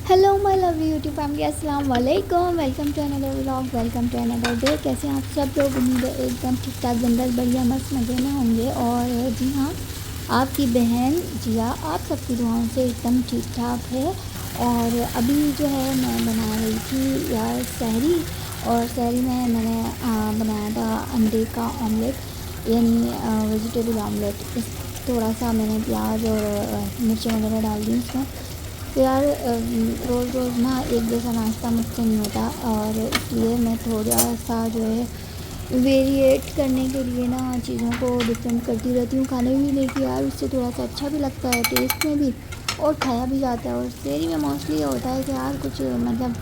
Hello my love YouTube family, अस्सलाम वालेकुम। Welcome to another vlog, welcome to another day. कैसे हैं आप सब लोग? उम्मीद है एकदम ठीक ठाक, बिंदास, बढ़िया, मस्त मज़े में होंगे। और जी हाँ, आपकी बहन जिया आप सबकी दुआओं से एकदम ठीक ठाक है। और अभी जो है मैं बना रही थी यार सहरी। और सहरी में मैंने बनाया था अंडे का ऑमलेट, यानी वेजिटेबल ऑमलेट। इस थोड़ा सा मैंने प्याज और मिर्ची वगैरह डाल दी उसमें। तो यार रोज़ रोज़ ना एक जैसा नाश्ता मुझसे नहीं होता, और इसलिए मैं थोड़ा सा जो है वेरिएट करने के लिए ना चीज़ों को डिफरेंट करती रहती हूँ खाने पीने की। यार उससे थोड़ा सा अच्छा भी लगता है टेस्ट में भी, और खाया भी जाता है। और शहरी में मोस्टली ये होता है कि यार कुछ मतलब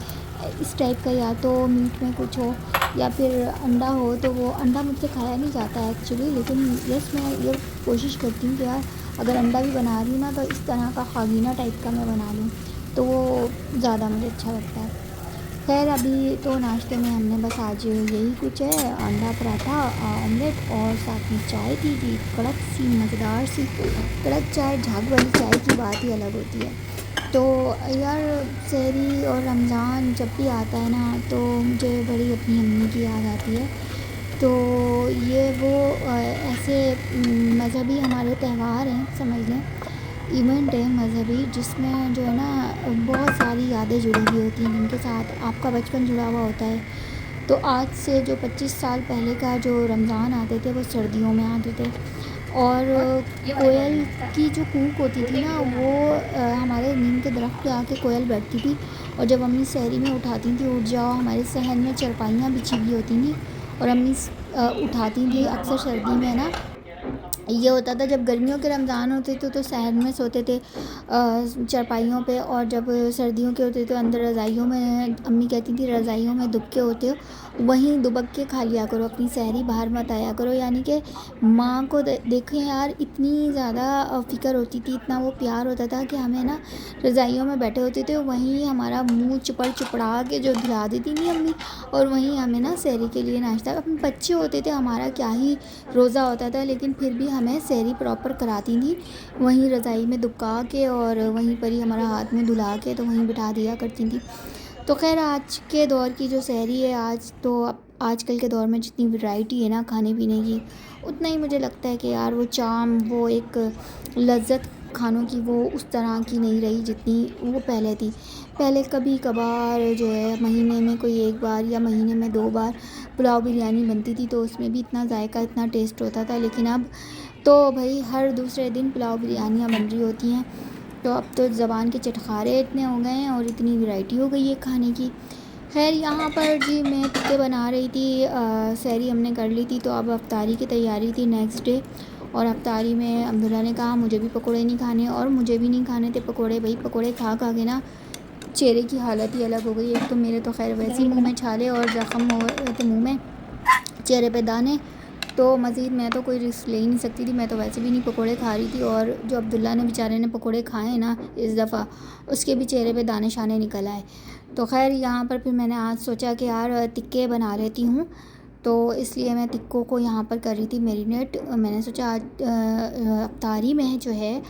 इस टाइप का, या तो मीट में कुछ हो या फिर अंडा हो। तो वो अंडा मुझसे खाया नहीं जाता है एक्चुअली, लेकिन यस मैं ये कोशिश करती हूँ कि यार अगर अंडा भी बना रही हूँ ना, तो इस तरह का खागीना टाइप का मैं बना लूँ, तो वो ज़्यादा मुझे अच्छा लगता है। खैर अभी तो नाश्ते में हमने बस आज यही कुछ है, अंडा पराठा ऑमलेट, और साथ में चाय थी कड़क सी मज़ेदार सी कड़क चाय। झाग वाली चाय की बात ही अलग होती है। तो यार सहरी और रमज़ान जब भी आता है ना, तो मुझे बड़ी अपनी अम्मी की याद आती है। तो ये वो ऐसे मज़हबी हमारे त्यौहार हैं, समझ लें इवेंट है मज़हबी, जिसमें जो है ना बहुत सारी यादें जुड़ी हुई होती हैं, जिनके साथ आपका बचपन जुड़ा हुआ होता है। तो आज से जो 25 साल पहले का जो रमज़ान आते थे वो सर्दियों में आते थे। और कोयल की जो कूक होती थी ना, वो हमारे नीम के दरख्त पे आके कोयल बैठती थी। और जब अम्मी सहरी में उठाती थी, उठ जाओ, हमारे सहन में चरपाइयाँ बिछी हुई होती थी, और अम्मी उठाती थी अक्सर सर्दी में ना। ये होता था जब गर्मियों के रमज़ान होते थे तो सहर में सोते थे चारपाइयों पे, और जब सर्दियों के होते थे अंदर रज़ाइयों में। अम्मी कहती थी रज़ाइयों में दुबके होते हो, वहीं दुबक के खा लिया करो अपनी सहरी, बाहर मत आया करो। यानी कि माँ को देखें यार, इतनी ज़्यादा फ़िक्र होती थी, इतना वो प्यार होता था कि हमें ना रज़ाइयों में बैठे होते थे, वहीं हमारा मुँह चुपड़ा के जो दिला देती थी अम्मी, और वहीं हमें ना सहरी के लिए नाश्ता। अपन बच्चे होते थे, हमारा क्या ही रोज़ा होता था, लेकिन फिर भी हमें सहरी प्रॉपर कराती थी, वहीं रज़ाई में दुबका के, और वहीं पर ही हमारा हाथ मुँह धुला के तो वहीं बिठा दिया करती थी। तो खैर आज के दौर की जो सहरी है, आज तो अब आजकल के दौर में जितनी वैरायटी है ना खाने पीने की, उतना ही मुझे लगता है कि यार वो चाम, वो एक लज्जत खानों की, वो उस तरह की नहीं रही जितनी वो पहले थी। पहले कभी कभार जो है महीने में कोई एक बार या महीने में 2 बार पुलाव बिरयानी बनती थी, तो उसमें भी इतना जायका, इतना टेस्ट होता था। लेकिन अब तो भाई हर दूसरे दिन पुलाव बिरयानियाँ बन रही होती हैं। तो अब तो ज़बान के चटखारे इतने हो गए हैं, और इतनी वैरायटी हो गई है खाने की। खैर यहाँ पर जी मैं टिक्के बना रही थी, सहरी हमने कर ली थी, तो अब अफ्तारी की तैयारी थी नेक्स्ट डे। और अफ्तारी में अब्दुल्ला ने कहा मुझे भी पकोड़े नहीं खाने, और मुझे भी नहीं खाने थे पकोड़े। भाई पकोड़े खा खा के ना चेहरे की हालत ही अलग हो गई। एक तो मेरे तो खैर वैसे ही मुँह में छाले और ज़ख़म हो गए थे, मुँह में, चेहरे पे दाने। तो मज़ीद मैं तो कोई रिस्क ले ही नहीं सकती थी, मैं तो वैसे भी नहीं पकोड़े खा रही थी। और जो अब्दुल्ला ने बेचारे ने पकोड़े खाए ना इस दफ़ा, उसके भी चेहरे पे दाने शाने निकल आए। तो खैर यहाँ पर फिर मैंने आज सोचा कि यार टिक्के बना लेती हूँ, तो इसलिए मैं टिक्कों को यहाँ पर कर रही थी मैरिनेट। मैंने सोचा आज अफ्तारी में जो है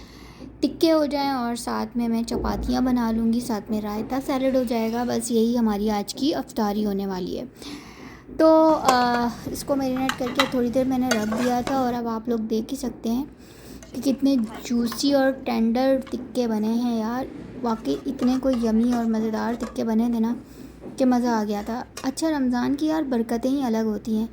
टिक्के हो जाएं, और साथ में मैं चपातियाँ बना लूँगी, साथ में रायता सैलड हो जाएगा। बस यही हमारी आज की अफ्तारी होने वाली है। तो इसको मैरिनेट करके थोड़ी देर मैंने रख दिया था, और अब आप लोग देख ही सकते हैं कि कितने जूसी और टेंडर टिक्के बने हैं यार। वाकई इतने कोई यमी और मज़ेदार टिक्के बने थे ना कि मज़ा आ गया था। अच्छा, रमज़ान की यार बरकतें ही अलग होती हैं।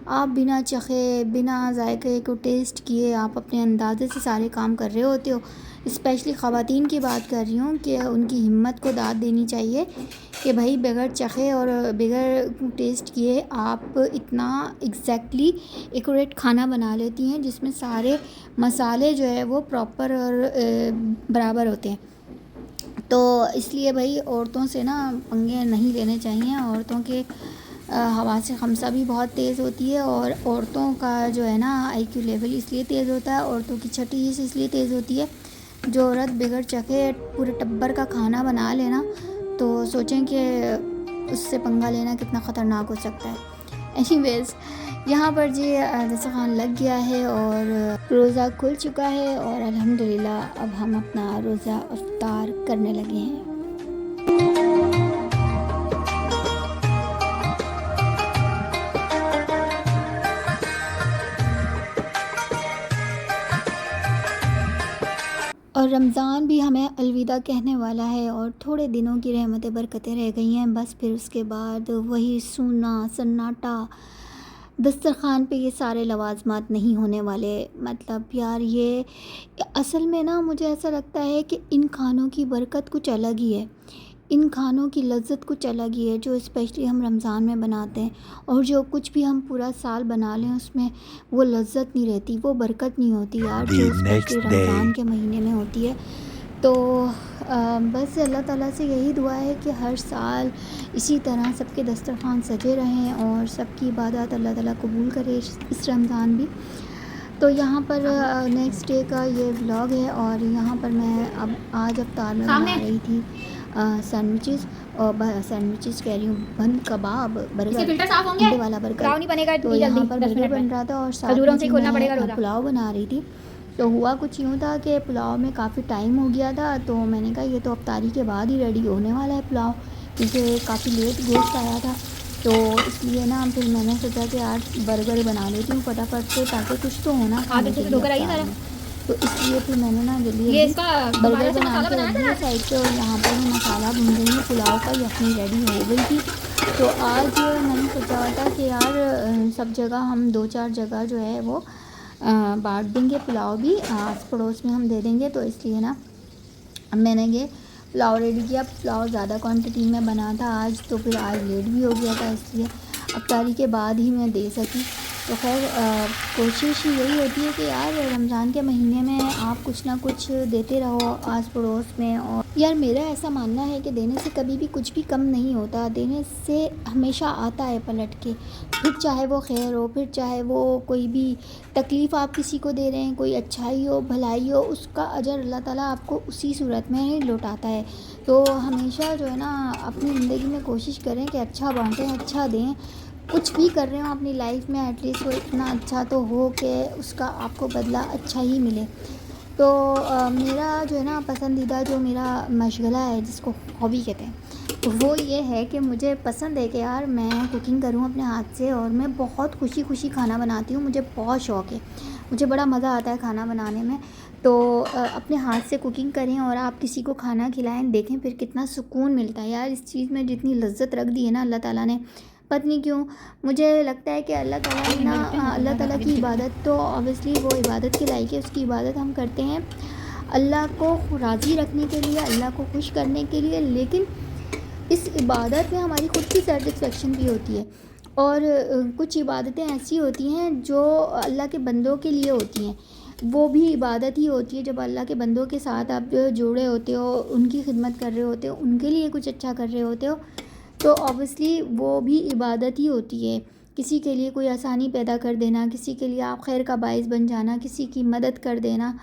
आप बिना चखे, बिना जायके को टेस्ट किए, आप अपने अंदाज़े से सारे काम कर रहे होते हो। स्पेशली ख़वातीन की बात कर रही हूँ कि उनकी हिम्मत को दाद देनी चाहिए कि भाई बगैर चखे और बगैर टेस्ट किए आप इतना एग्जैक्टली एक्यूरेट खाना बना लेती हैं, जिसमें सारे मसाले जो है वो प्रॉपर और बराबर होते हैं। तो इसलिए भाई औरतों से ना पंगे नहीं लेने चाहिए। औरतों के हवास खमसा भी बहुत तेज़ होती है, और औरतों का जो है ना आईक्यू लेवल इसलिए तेज़ होता है, औरतों की छठी इसलिए तेज़ होती है। जो औरत बगैर चखे पूरे टब्बर का खाना बना लेना, तो सोचें कि उससे पंगा लेना कितना ख़तरनाक हो सकता है। एनीवेज़ यहाँ पर जी दस्तरख़्वान लग गया है, और रोज़ा खुल चुका है, और अल्हम्दुलिल्लाह अब हम अपना रोज़ा अफ्तार करने लगे हैं। रमज़ान भी हमें अलविदा कहने वाला है और थोड़े दिनों की रहमतें बरकतें रह गई हैं। बस फिर उसके बाद वही सूना सन्नाटा, दस्तरख़्वान पे ये सारे लवाज़मात नहीं होने वाले। मतलब यार ये असल में ना मुझे ऐसा लगता है कि इन खानों की बरकत कुछ अलग ही है, इन खानों की लज़्ज़त कुछ अलग ही है जो स्पेशली हम रमज़ान में बनाते हैं। और जो कुछ भी हम पूरा साल बना लें उसमें वो लज़्ज़त नहीं रहती, वो बरकत नहीं होती यार जो स्पेशली रमज़ान के महीने में होती है। तो बस अल्लाह ताला से यही दुआ है कि हर साल इसी तरह सबके दस्तरख़्वान सजे रहें और सबकी इबादत अल्लाह ताला कबूल करे इस रमज़ान भी। तो यहाँ पर नेक्स्ट डे का ये व्लॉग है और यहाँ पर मैं अब आज अफ्तार में बना रही थी सैंडविचेस और सैंडविचेस कह रही हूँ, बन कबाब, बर्गर, अंडे वाला बर्गर। तो यहाँ पर बर्गर बन रहा था और साथ में मैं पुलाव बना रही थी। तो हुआ कुछ यूँ था कि पुलाव में काफ़ी टाइम हो गया था, तो मैंने कहा ये तो अफ्तारी के बाद ही रेडी होने वाला है पुलाव, क्योंकि काफ़ी लेट गोश्त आया था। तो इसलिए ना फिर मैंने सोचा कि यार बर्गर बना लेती हूँ फटाफट से, ताकि कुछ तो होना खाने के लिए। तो इसलिए फिर मैंने ना जल्दी बर्गर बना के रख दिया साइड पे और यहाँ पर मैं मसाला भून रही हूँ। पुलाव का यखनी रेडी हो गई थी। तो आज मैंने सोचा हुआ था कि यार सब जगह हम 2-4 जगह जो है वो बांट देंगे, पुलाव भी आस पड़ोस में हम दे देंगे। तो इसलिए ना मैंने ये पुलाव रेडी किया। पुलाव ज़्यादा क्वांटिटी में बना था आज, तो फिर आज लेट भी हो गया था, इसलिए अफ्तारी के बाद ही मैं दे सकी। तो खैर कोशिश यही होती है कि यार रमज़ान के महीने में आप कुछ ना कुछ देते रहो आस पड़ोस में। और यार मेरा ऐसा मानना है कि देने से कभी भी कुछ भी कम नहीं होता, देने से हमेशा आता है पलट के। फिर चाहे वो खैर हो, फिर चाहे वो कोई भी तकलीफ़ आप किसी को दे रहे हैं, कोई अच्छाई हो भलाई हो, उसका अजर अल्लाह ताला आपको उसी सूरत में ही लौटाता है। तो हमेशा जो है ना अपनी ज़िंदगी में कोशिश करें कि अच्छा बाँटें, अच्छा दें। कुछ भी कर रहे हो अपनी लाइफ में एटलीस्ट वो इतना अच्छा तो हो कि उसका आपको बदला अच्छा ही मिले। तो मेरा जो है ना पसंदीदा जो मेरा मशगला है, जिसको हॉबी कहते हैं, तो वो ये है कि मुझे पसंद है कि यार मैं कुकिंग करूँ अपने हाथ से। और मैं बहुत खुशी खुशी खाना बनाती हूँ, मुझे बहुत शौक़ है, मुझे बड़ा मज़ा आता है खाना बनाने में। तो अपने हाथ से कुकिंग करें और आप किसी को खाना खिलाएं, देखें फिर कितना सुकून मिलता है यार। इस चीज़ में जितनी लज्जत रख दी है ना अल्लाह ताला ने, पता नहीं क्यों मुझे लगता है कि अल्लाह ताला ने ना अल्लाह ताला की इबादत तो ऑब्वियसली वो इबादत के लायक है, उसकी इबादत हम करते हैं अल्लाह को राज़ी रखने के लिए, अल्लाह को खुश करने के लिए। लेकिन इस इबादत में हमारी ख़ुद की सेटिस्फेक्शन भी होती है। और कुछ इबादतें ऐसी होती हैं जो अल्लाह के बंदों के लिए होती हैं, वो भी इबादत ही होती है। जब अल्लाह के बंदों के साथ आप जुड़े होते हो, उनकी खिदमत कर रहे होते हो, उनके लिए कुछ अच्छा कर रहे होते हो, तो ऑब्वियसली वो भी इबादत ही होती है। किसी के लिए कोई आसानी पैदा कर देना, किसी के लिए आप खैर का बाइस बन जाना, किसी की मदद कर देना,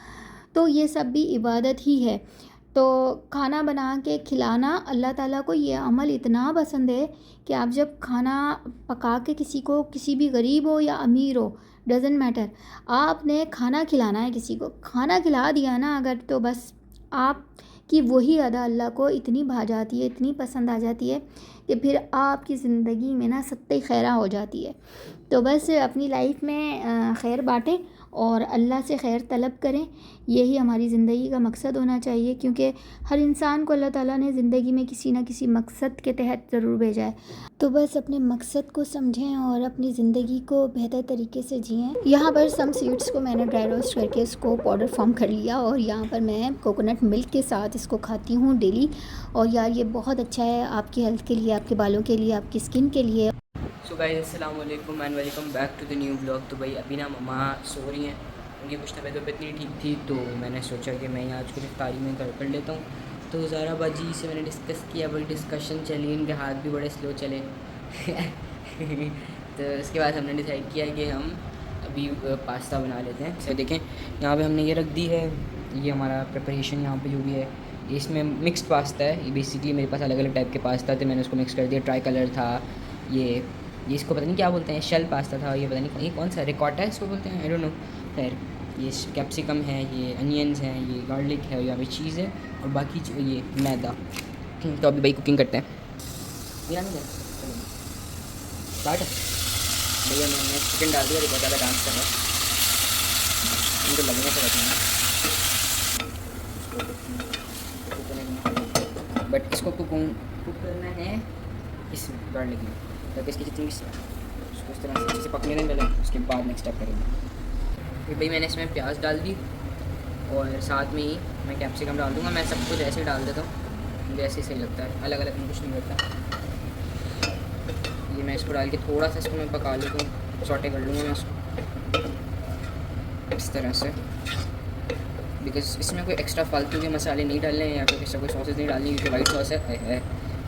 तो ये सब भी इबादत ही है। तो खाना बना के खिलाना अल्लाह ताला को ये अमल इतना पसंद है कि आप जब खाना पका के किसी को, किसी भी गरीब हो या अमीर हो, डज़न्ट मैटर, आपने खाना खिलाना है किसी को, खाना खिला दिया ना अगर, तो बस आप कि वही अदा अल्लाह को इतनी भा जाती है, इतनी पसंद आ जाती है कि फिर आपकी ज़िंदगी में ना सत्ते खैरा हो जाती है। तो बस अपनी लाइफ में खैर बाँटें और अल्लाह से खैर तलब करें, यही हमारी ज़िंदगी का मकसद होना चाहिए। क्योंकि हर इंसान को अल्लाह ताला ने ज़िंदगी में किसी न किसी मकसद के तहत ज़रूर भेजा है। तो बस अपने मकसद को समझें और अपनी ज़िंदगी को बेहतर तरीके से जिएँ। यहाँ पर सम सीड्स को मैंने ड्राई रोस्ट करके इसको पाउडर फॉर्म कर लिया और यहाँ पर मैं कोकोनट मिल्क के साथ इसको खाती हूँ डेली। और यार ये बहुत अच्छा है आपकी हेल्थ के लिए, आपके बालों के लिए, आपकी स्किन के लिए। सो गाइस अस्सलाम वालेकुम and welcome back to the new blog. तो भाई अभी ना मम्मा सो रही हैं, उनकी कुछ तबीयत इतनी ठीक थी, तो मैंने सोचा कि मैं आज कुछ इफ्तारी में कर लेता हूँ। तो ज़ारा बाजी से मैंने डिस्कस किया, बड़ी डिस्कशन चली, इनके हाथ भी बड़े स्लो चले तो इसके बाद हमने डिसाइड किया कि हम अभी पास्ता बना लेते हैं। सो देखें यहाँ पे हमने ये रख दी है, ये हमारा प्रिपरेशन यहाँ पे जो भी है, इसमें मिक्स्ड पास्ता है। ये बेसिकली मेरे पास अलग अलग टाइप के पास्ता थे, मैंने उसको मिक्स कर दिया। ट्राई कलर था, ये इसको पता नहीं क्या बोलते हैं, शेल पास्ता था, ये पता नहीं ये कौन सा रिकॉटा है इसको बोलते हैं, आई डोंट नो। खैर ये कैप्सिकम है, ये अनियंस हैं, ये गार्लिक है, यहाँ पे चीज़ है और बाकी ये मैदा। तो अभी भाई कुकिंग करते हैं। स्टार्ट भैया मैंने चिकन डाल दिया, बहुत ज़्यादा डांस कर रहा है, इनको लगने से रखना बट इसको कुक करना है इस गार्लिक में, ताकि इसकी जितनी भी उसको इस तरह से अच्छे से पकने दें पहले, उसके बाद नेक्स्ट स्टेप करेंगे। फिर भाई मैंने इसमें प्याज डाल दी और साथ में ही मैं कैप्सिकम डाल दूँगा। मैं सब कुछ ऐसे ही डाल देता हूँ, मुझे ऐसे ही सही लगता है, अलग अलग में कुछ नहीं करता। ये मैं इसको डाल के थोड़ा सा इसको मैं पका लूँ, तो सॉटे कर लूँगा मैं इसको इस तरह से, बिकॉज इसमें कोई एक्स्ट्रा फालतू के मसाले नहीं डालने हैं या फिर एक्स्ट्रा कोई सॉसेज नहीं डालनी, क्योंकि वाइट सॉस है।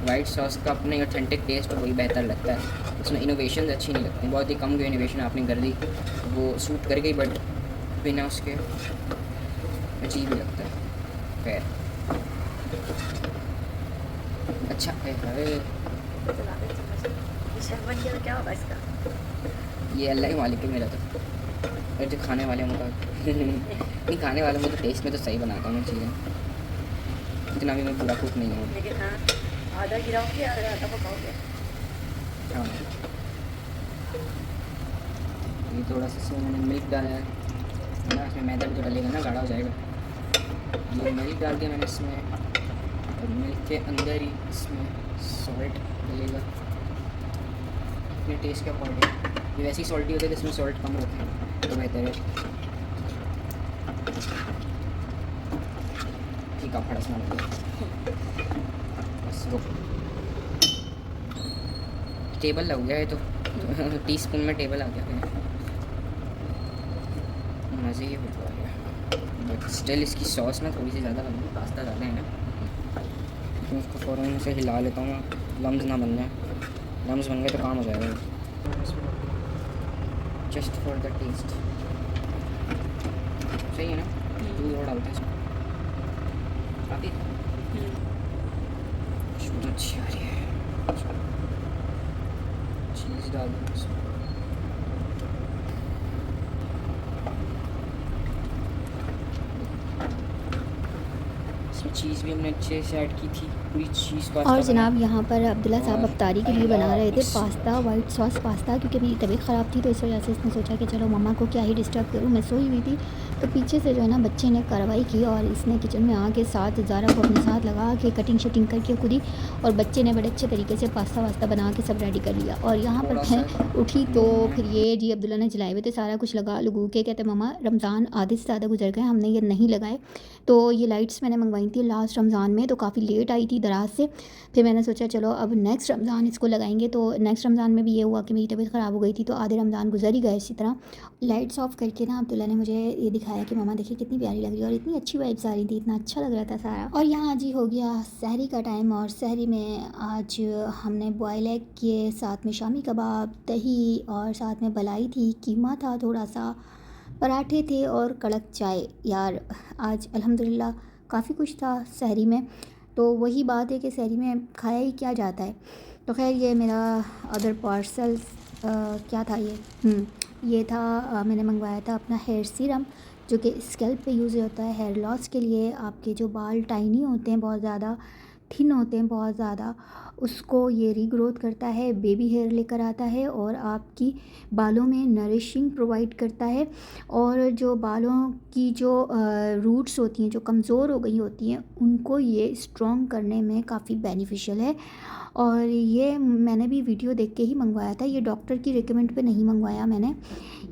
वाइट सॉस का अपना ऑथेंटिक टेस्ट वही बेहतर लगता है, उसमें इनोवेशन अच्छी नहीं लगती, बहुत ही कम जो इनोवेशन आपने कर दी वो सूट कर गई, बट बिना उसके अजीब ही लगता है। खैर अच्छा है क्या होगा इसका, ये अल्लाह ही मालिक है मेरा तो, और जो खाने वाले हैं उनका नहीं, खाने वालों में तो टेस्ट में तो सही बनाता हूँ मैं चीज़ें, इतना भी मैं पूरा कुक नहीं हूँ। लेकिन हाँ आधा गिराओगे आधा पकाओगे। हाँ ये थोड़ा सा इसमें मैंने मिल्क डाला है ना, इसमें मैदा भी तो डलेगा ना, गाढ़ा हो जाएगा। ये मिल्क डाल दिया मैंने इसमें, और मिल्क के अंदर ही इसमें सॉल्ट डलेगा अपने टेस्ट के अकॉर्डिंग। ये वैसे ही सॉल्टी होते हैं, जिसमें सॉल्ट कम रहता है तो बेहतर है। ठीक है फड़ा स्मेल बस रुक, टेबल लग गया है तो टीस्पून में टेबल आ गया है, मज़े ही हो गया। बट स्टिल इसकी सॉस ना थोड़ी सी ज़्यादा बन गई, पास्ता ज़्यादा है ना, तो इसको फ़ौरन से हिला लेता हूँ, लम्स ना बन जाए, लम्स बन गए तो काम हो जाएगा। जस्ट फॉर द टेस्ट सही है ना, दूध और डालते हैं इसमें काफ़ी खुशबू अच्छी आ रही है। चीज़ डाल दूँ इसमें, इसमें चीज़ भी हमने अच्छे से ऐड की थी, पूरी चीज़ पास्ता। और जनाब यहाँ पर अब्दुल्ला साहब अफ्तारी के लिए बना रहे थे पास्ता, वाइट सॉस पास्ता, क्योंकि मेरी तबीयत ख़राब थी तो इस वजह से इसने सोचा कि चलो मम्मा को क्या ही डिस्टर्ब करूँ। मैं सोई हुई थी तो पीछे से जो है ना बच्चे ने कार्रवाई की और इसने किचन में आके साथ ज़ारा को अपने साथ लगा के कटिंग शटिंग करके खुद ही, और बच्चे ने बड़े अच्छे तरीके से पास्ता वास्ता बना के सब रेडी कर लिया। और यहाँ पर मैं उठी तो फिर ये जी अब्दुल्ला ने जलाए हुए थे सारा कुछ लगा लगू के, कहते मम्मा रमज़ान आधे से ज़्यादा गुजर गए, हमने ये नहीं लगाए। तो ये लाइट्स मैंने मंगवाई थी लास्ट रमज़ान में, तो काफ़ी लेट आई थी दराज से, फिर मैंने सोचा चलो अब नेक्स्ट रमज़ान इसको लगाएंगे। तो नेक्स्ट रमज़ान में भी ये हुआ कि मेरी तबीयत ख़राब हो गई थी, तो आधे रमज़ान गुजर ही गए इसी तरह। लाइट्स ऑफ करके ना अब्दुल्ला ने मुझे ये दिखाया कि मामा देखिए कितनी प्यारी लग रही है, और इतनी अच्छी वाइब्स आ रही थी, इतना अच्छा लग रहा था सारा। और यहाँ जी हो गया सहरी का टाइम, और सहरी में आज हमने बॉयल एग किए, साथ में शामी कबाब, दही, और साथ में मलाई थी, कीमा था, थोड़ा सा पराठे थे और कड़क चाय। यार आज अल्हम्दुलिल्लाह काफ़ी कुछ था सहरी में, तो वही बात है कि सहरी में खाया ही क्या जाता है। तो खैर ये मेरा अदर पार्सल क्या था ये था मैंने मंगवाया था अपना हेयर सीरम, जो कि स्कैल्प पे यूज़ होता है हेयर लॉस के लिए। आपके जो बाल टाइनी होते हैं, बहुत ज़्यादा थिन होते हैं, बहुत ज़्यादा, उसको ये रीग्रोथ करता है, बेबी हेयर लेकर आता है और आपकी बालों में नरिशिंग प्रोवाइड करता है। और जो बालों की जो रूट्स होती हैं, जो कमज़ोर हो गई होती हैं, उनको ये स्ट्रॉन्ग करने में काफ़ी बेनिफिशियल है। और ये मैंने भी वीडियो देख के ही मंगवाया था, ये डॉक्टर की रिकमेंड पे नहीं मंगवाया मैंने,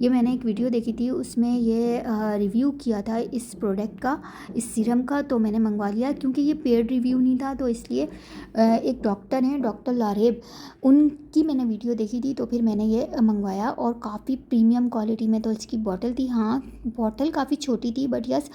ये मैंने एक वीडियो देखी थी, उसमें ये रिव्यू किया था इस प्रोडक्ट का, इस सीरम का, तो मैंने मंगवा लिया। क्योंकि ये पेड रिव्यू नहीं था तो इसलिए एक डॉक्टर हैं डॉक्टर लारेब, उनकी मैंने वीडियो देखी थी, तो फिर मैंने ये मंगवाया। और काफ़ी प्रीमियम क्वालिटी में तो इसकी बॉटल थी, हाँ बॉटल काफ़ी छोटी थी, बट यस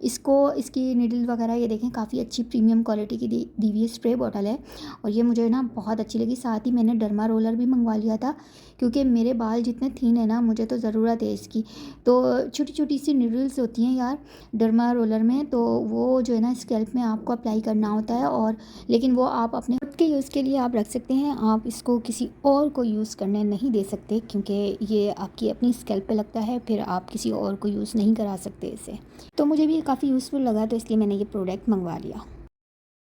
इसकी निडल वगैरह ये देखें काफ़ी अच्छी प्रीमियम क्वालिटी की दी हुई स्प्रे बॉटल है, और ये मुझे ना बहुत अच्छी लगी। साथ ही मैंने डर्मा रोलर भी मंगवा लिया था, क्योंकि मेरे बाल जितने थिन है ना, मुझे तो ज़रूरत है इसकी। तो छोटी छोटी सी निडल्स होती हैं यार डर्मा रोलर में, तो वो जो है ना स्कैल्प में आपको अप्लाई करना होता है, और लेकिन वो आप अपने खुद के यूज़ के लिए आप रख सकते हैं, आप इसको किसी और को यूज़ करने नहीं दे सकते, क्योंकि ये आपकी अपनी स्कैल्प पे लगता है, फिर आप किसी और को यूज़ नहीं करा सकते इसे। तो मुझे भी काफ़ी यूज़फुल लगा, तो इसलिए मैंने ये प्रोडक्ट मंगवा लिया।